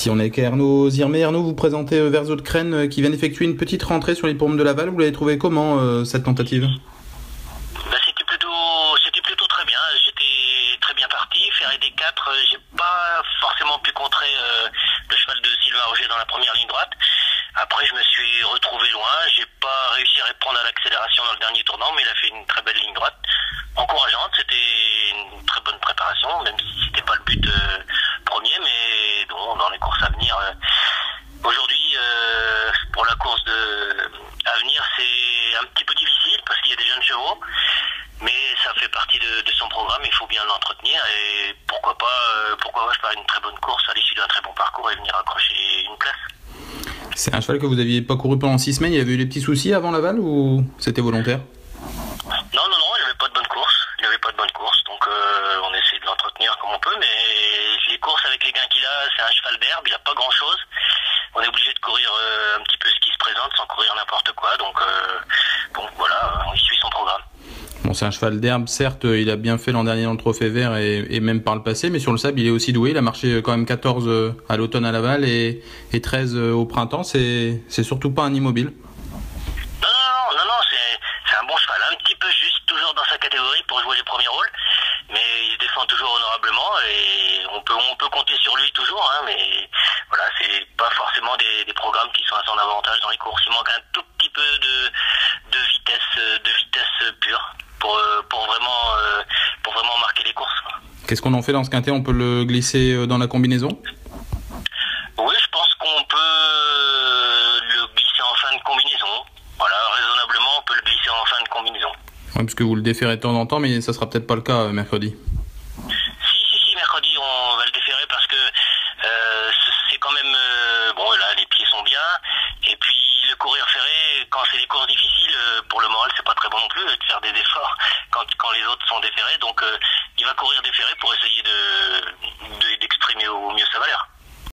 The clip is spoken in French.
Si on est avec Ernaud Zirmé, Ernaud, vous présentez Verso de Crène qui vient d'effectuer une petite rentrée sur les Pourmes de Laval. Vous l'avez trouvé comment cette tentative? Bah, c'était plutôt très bien. J'étais très bien parti. Ferré des 4, j'ai pas forcément pu contrer le cheval de Sylvain Roger dans la première ligne droite. Après, je me suis retrouvé loin. J'ai pas réussi à répondre à l'accélération dans le dernier tournant, mais il a fait une très belle ligne droite, encourageante. C'était une très bonne préparation, même si c'était pas le but premier, mais bon, dans les courses à venir. Aujourd'hui, pour la course à venir, c'est un petit peu difficile parce qu'il y a des jeunes chevaux, mais ça fait partie de son programme. Il faut bien l'entretenir et pourquoi pas faire une très bonne course à l'issue d'un très bon parcours et venir accrocher une place. C'est un cheval que vous aviez pas couru pendant 6 semaines. Il y avait eu des petits soucis avant Laval ou c'était volontaire? Non, il n'avait pas de bonne course. Donc on essaie de l'entretenir comme on peut, mais les courses avec les gains qu'il a, c'est un cheval d'herbe, il n'a pas grand chose. On est obligé de courir un petit peu ce qui se présente sans courir n'importe quoi, donc voilà, on suit son programme. Bon, c'est un cheval d'herbe, certes, il a bien fait l'an dernier dans le Trophée Vert et même par le passé, mais sur le sable, il est aussi doué. Il a marché quand même 14 à l'automne à Laval et 13 au printemps. C'est surtout pas un immobile. Non, c'est un bon cheval, un petit peu juste, toujours dans sa catégorie pour jouer les premiers rôles, mais il se défend toujours honorablement et on peut compter sur lui toujours, hein, mais voilà, c'est pas forcément des programmes qui sont à son avantage dans les courses. Il manque un tout petit peu de vitesse pure pour vraiment marquer les courses, quoi. Qu'est-ce qu'on en fait dans ce quintet? On peut le glisser dans la combinaison? Oui, je pense qu'on peut le glisser en fin de combinaison. Voilà, raisonnablement, on peut le glisser en fin de combinaison. Ouais, parce que vous le déférez de temps en temps, mais ça sera peut-être pas le cas mercredi. Si, mercredi, on va le déférer parce que c'est quand même... bon, là, les pieds sont bien. Et puis, le courir ferré, quand c'est des courses difficiles, pour le moral, c'est pas très bon non plus de faire des efforts quand les autres sont déférés. Donc, il va courir déféré pour essayer